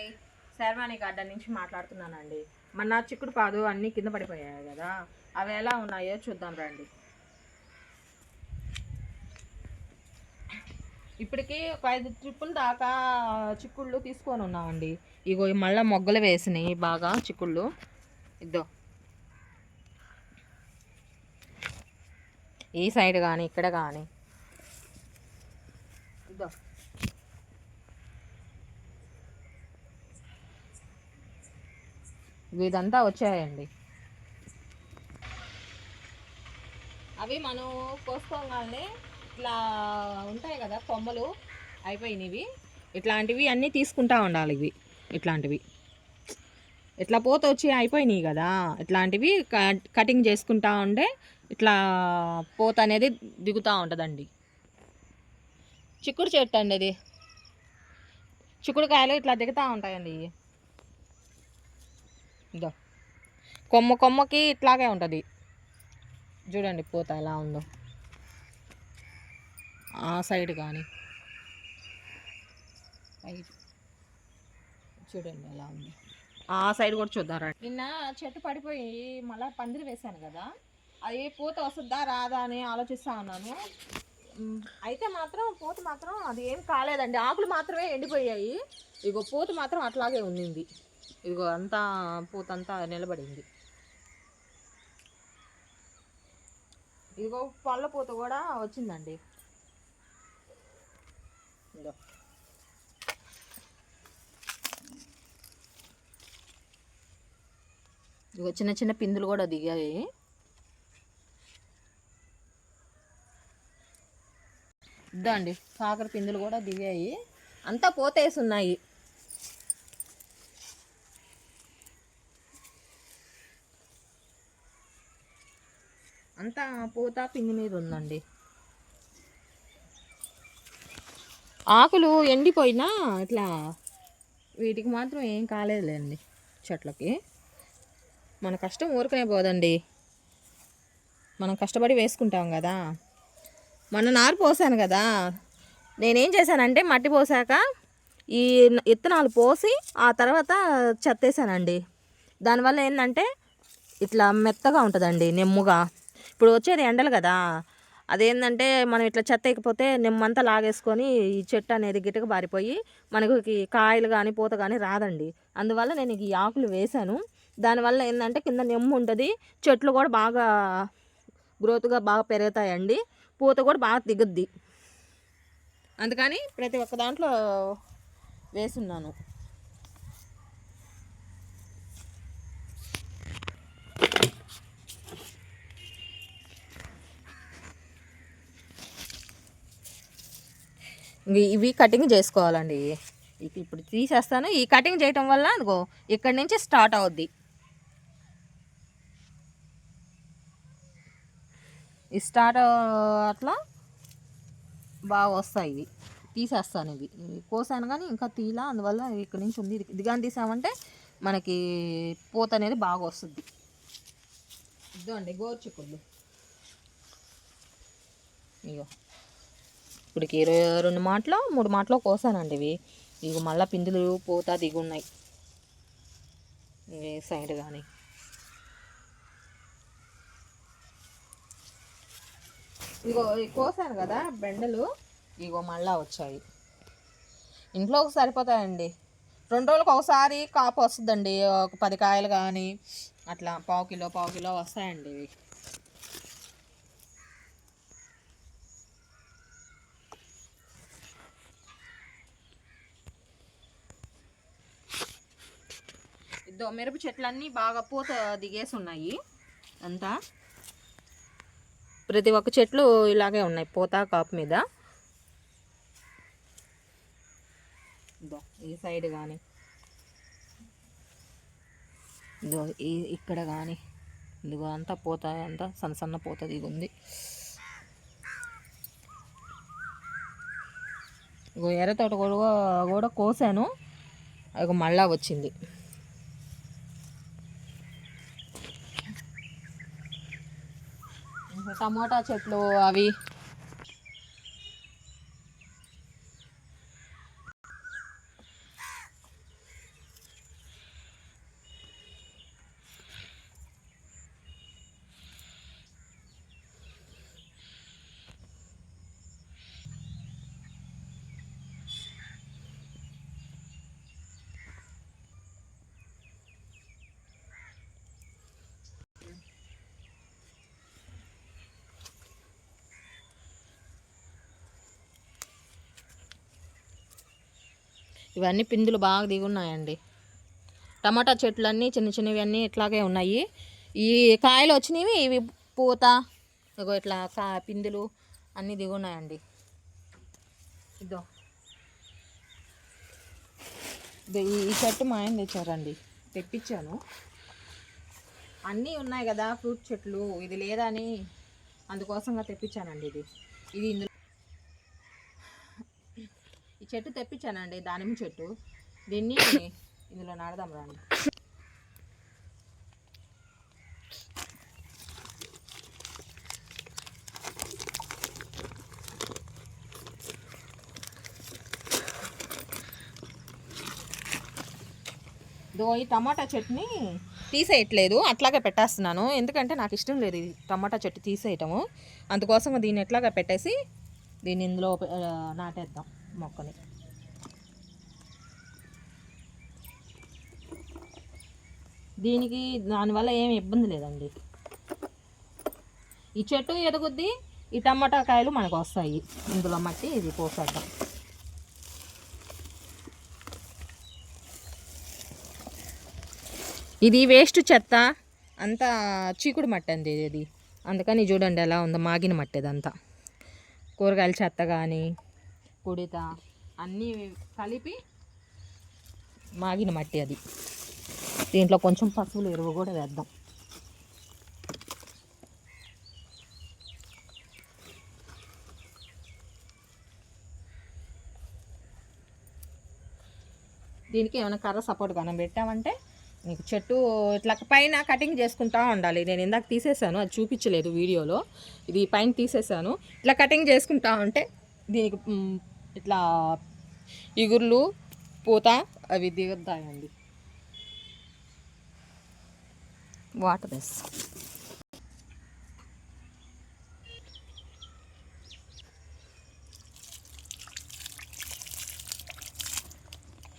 Hi, sherwani garden నుంచి మాట్లాడుతున్నానండి. మన చిక్కుడు కాదు అన్నీ కింద పడిపోయాయి కదా, అవి ఎలా ఉన్నాయో చూద్దాం రండి. ఇప్పటికి ఒక 5 ట్రిప్పుల దాకా చిక్కుళ్ళు తీసుకొని ఉన్నామండి. ఇగో మళ్ళీ మొగ్గలు వేసినాయి బాగా చిక్కుళ్ళు. ఇద్దో ఈ సైడ్ కానీ ఇక్కడ కానీ ఇద్దో ఇదంతా వచ్చాయండి. అవి మనం కోసుకోగానే ఇట్లా ఉంటాయి కదా కొమ్మలు అయిపోయినవి, ఇట్లాంటివి అన్నీ తీసుకుంటా ఉండాలి. ఇవి ఇట్లాంటివి ఇట్లా పోత వచ్చి అయిపోయినాయి కదా, ఇట్లాంటివి కటింగ్ చేసుకుంటా ఉంటే ఇట్లా పోత అనేది దిగుతూ ఉంటుందండి. చిక్కుడు చెట్టు అండి అది, చిక్కుడుకాయలు ఇట్లా దిగుతూ ఉంటాయండి. ఇదో కొమ్మకి ఇట్లాగే ఉంటుంది చూడండి, పూత ఎలా ఉందో. ఆ సైడ్ కానీ చూడండి ఎలా ఉంది. ఆ సైడ్ కూడా చూద్దాం. నిన్న చెట్టు పడిపోయి మళ్ళీ పందిరి వేశాను కదా, అది పూత వస్తుందా రాదా అని ఆలోచిస్తూ ఉన్నాను. అయితే మాత్రం పూత మాత్రం అది ఏం కాలేదండి, ఆకులు మాత్రమే ఎండిపోయాయి. ఇగో పూత మాత్రం అట్లాగే ఉండింది. ఇదిగో అంతా పూత అంతా నిలబడింది. ఇదిగో పళ్ళ పూత కూడా వచ్చిందండి. ఇదిగో చిన్న చిన్న పిందులు కూడా దిగాయి. ఇద్దండి కాకర పిందులు కూడా దిగాయి, అంతా పోతేసి ఉన్నాయి. అంతా పూత పిండి మీద ఉందండి. ఆకులు ఎండిపోయినా ఇట్లా వీటికి మాత్రం ఏం కాలేదులేండి. చెట్లకి మన కష్టం ఊరుకునే పోదండి, మనం కష్టపడి వేసుకుంటాం కదా. మొన్న నారు పోసాను కదా, నేనేం చేశానంటే మట్టి పోసాక ఈ విత్తనాలు పోసి ఆ తర్వాత చెత్తేసానండి. దానివల్ల ఏంటంటే ఇట్లా మెత్తగా ఉంటుందండి, నెమ్ముగా. ఇప్పుడు వచ్చేది ఎండలు కదా, అదేంటంటే మనం ఇట్లా చెత్త ఎక్కిపోతే నెమ్మంతా లాగేసుకొని ఈ చెట్టు అనేది గిట్టగా బారిపోయి మనకి కాయలు కానీ పూత కానీ రాదండి. అందువల్ల నేను ఈ ఆకులు వేశాను. దానివల్ల ఏంటంటే కింద నెమ్ము ఉంటుంది, చెట్లు కూడా బాగా గ్రోత్గా బాగా పెరుగుతాయండి, పూత కూడా బాగా దిగుద్ది. అందుకని ప్రతి ఒక్క దాంట్లో వేసున్నాను. ఇవి కటింగ్ చేసుకోవాలండి. ఇప్పుడు తీసేస్తాను. ఈ కటింగ్ చేయటం వల్ల అదిగో ఇక్కడి నుంచి స్టార్ట్ అవుద్ది. ఈ స్టార్ట్ అట్లా బాగా వస్తాయి. ఇవి తీసేస్తాను. ఇవి కోసాను కానీ ఇంకా తీలా, అందువల్ల ఇక్కడి నుంచి ఉంది. ఇది కానీ తీసామంటే మనకి పూత అనేది బాగా వస్తుంది. ఇదండి గోరుచిక్కుళ్ళు. ఇగో ఇప్పటికి 22 మాటలో 3 మాటలో కోసానండి ఇవి. ఇక మళ్ళీ పిందులు పూత దిగున్నాయి ఈ సైడ్ కానీ. ఇగో కోసాను కదా బెండలు, ఇగో మళ్ళా వచ్చాయి. ఇంట్లోకి సరిపోతాయండి. 2 రోజులకు ఒకసారి కాపు వస్తుందండి. ఒక 10 కాయలు కానీ అట్లా పావు కిలో వస్తాయండి ఇవి. ఇద్దో మిరప చెట్లన్నీ బాగా పూత దిగేసి ఉన్నాయి. అంతా ప్రతి ఒక్క చెట్లు ఇలాగే ఉన్నాయి పూత కాపు మీద. ఇదో ఈ సైడ్ కానీ ఇదో ఇక్కడ కానీ ఇదిగో అంతా పూత, అంతా సన్న పూత దిగుంది. ఇగో ఎర్రతోట కూడా కోసాను, ఇక మళ్ళా వచ్చింది. టమోటా చెట్లు అవి ఇవన్నీ పిందులు బాగా దిగున్నాయండి. టమాటా చెట్లు అన్నీ చిన్న చిన్నవి అన్నీ ఇట్లాగే ఉన్నాయి. ఈ కాయలు వచ్చినవి ఇవి పూత ఇగో ఇట్లా పిందులు అన్నీ దిగున్నాయండి. ఇదో ఈ చెట్టు మా ఆయన తెచ్చారండి, తెప్పించాను. అన్నీ ఉన్నాయి కదా ఫ్రూట్ చెట్లు, ఇది లేదని అందుకోసంగా తెప్పించానండి. ఇది ఇందులో ఈ చెట్టు తెప్పించానండి, దానిమ్మ చెట్టు. దీన్ని ఇందులో నాడదాం రండి. ఈ టమాటా చెట్టుని తీసేయట్లేదు, అట్లాగే పెట్టేస్తున్నాను. ఎందుకంటే నాకు ఇష్టం లేదు ఈ టమాటా చెట్టు తీసేయటము. అందుకోసం దీన్ని ఎట్లాగా పెట్టేసి దీన్ని ఇందులో నాటేద్దాం మొక్కని. దీనికి దానివల్ల ఏమి ఇబ్బంది లేదండి. ఈ చెట్టు ఎదుగుద్ది, ఈ టమాటా కాయలు మనకు వస్తాయి. ఇందులో మట్టి ఇది పోసేద్దాం. ఇది వేస్ట్ చెత్త అంతా, చీకుడు మట్టి అండి ఇది. అందుకని చూడండి ఎలా ఉందో, మాగిన మట్టి అదంతా. కూరగాయల చెత్త కానీ కుడిత అన్నీ కలిపి మాగిన మట్టి అది. దీంట్లో కొంచెం పశువుల ఎరువు కూడా వేద్దాం. దీనికి ఏమైనా కర్ర సపోర్ట్ మనం పెట్టామంటే నీకు చెట్టు ఇట్లా పైన కటింగ్ చేసుకుంటూ ఉండాలి. నేను ఇందాక తీసేసాను, అది చూపించలేదు వీడియోలో. ఇది పైన తీసేసాను. ఇట్లా కటింగ్ చేసుకుంటా ఉంటే దీనికి ఇట్లా ఇగుర్లు పూత అవి దిగుతాయండి. వాటర్ వేస్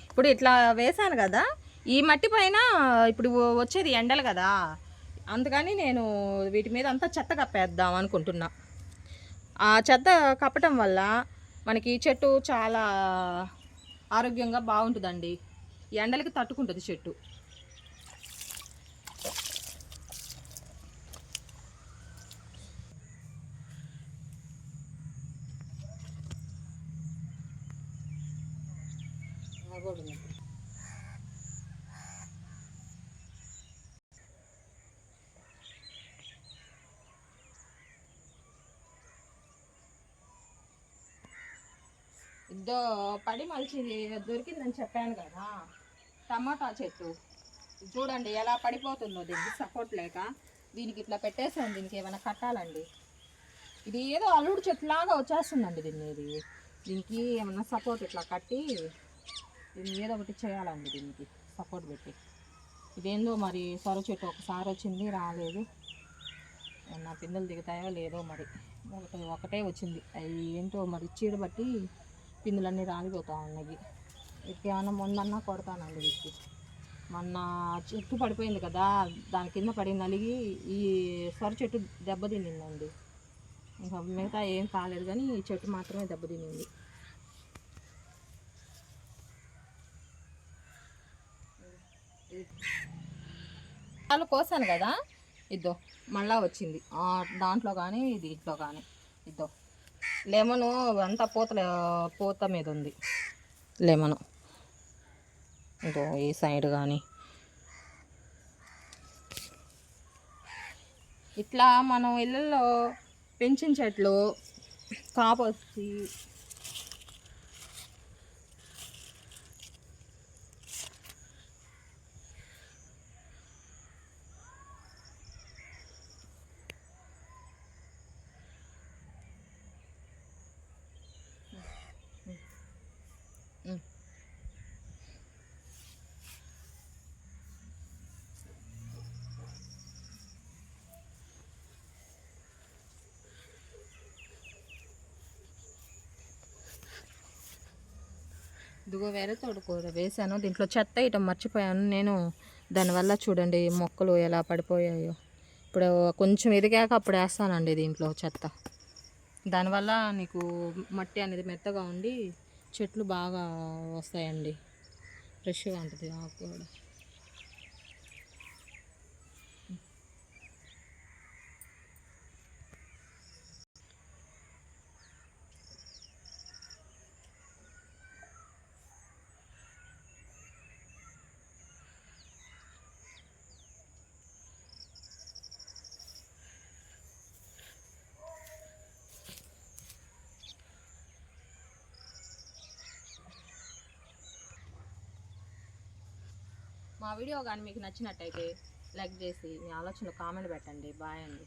ఇప్పుడు ఇట్లా వేసాను కదా, ఈ మట్టి పైన ఇప్పుడు వచ్చేది ఎండలు కదా, అందుకని నేను వీటి మీద అంతా చెత్త కప్పేద్దాం అనుకుంటున్నా. ఆ చెత్త కప్పటం వల్ల మనకి చెట్టు చాలా ఆరోగ్యంగా బాగుంటుందండి. ఎండలకి తట్టుకుంటుంది చెట్టు. ఇద్దో పడి మలిచి దొరికిందని చెప్పాను కదా, టమాటా చెట్టు చూడండి ఎలా పడిపోతుందో. దీనికి సపోర్ట్ లేక దీనికి ఇట్లా పెట్టేసాను. దీనికి ఏమైనా కట్టాలండి. ఇది ఏదో అల్లుడు చెట్టు లాగా వచ్చేస్తుందండి. దీనికి ఏమన్నా సపోర్ట్ ఇట్లా కట్టి దీన్ని ఏదో ఒకటి చేయాలండి. దీనికి సపోర్ట్ పెట్టి. ఇదేందో మరి సొర చెట్టు ఒకసారి వచ్చింది, రాలేదు. నా పిందెలు దిగుతాయో లేదో మరి. ఒకటే వచ్చింది, అవి ఏంటో మరి చీడ బట్టి పిందులన్నీ రాలిపోతూ ఉన్నాయి. వీటికి ఏమన్నా మొన్న కొడతానండి. వీటికి మొన్న చెట్టు పడిపోయింది కదా, దాని కింద పడి నలిగి ఈ సొర చెట్టు దెబ్బతినిందండి. ఇంకా మిగతా ఏం కాలేదు, కానీ ఈ చెట్టు మాత్రమే దెబ్బతినింది. వాళ్ళు కోసాను కదా, ఇద్దో మళ్ళా వచ్చింది దాంట్లో కానీ దీంట్లో కానీ. ఇద్దో లెమను అంతా పూత మీద ఉంది లెమను. ఇదో ఈ సైడ్ కానీ ఇట్లా మనం ఇళ్ళల్లో పెంచిన చెట్లు కాపు వచ్చి ఇదిగో వేరే తోటకూర వేసాను. దీంట్లో చెత్త ఇటం మర్చిపోయాను నేను. దానివల్ల చూడండి మొక్కలు ఎలా పడిపోయాయో. ఇప్పుడు కొంచెం ఎదిగాక అప్పుడు వేస్తానండి దీంట్లో చెత్త. దానివల్ల నీకు మట్టి అనేది మెత్తగా ఉండి చెట్లు బాగా వస్తాయండి, ఫ్రెష్గా ఉంటుంది ఆకు కూడా. మా వీడియో కానీ మీకు నచ్చినట్టయితే లైక్ చేసి మీ ఆలోచనలు కామెంట్ పెట్టండి. బాయ్ అండి.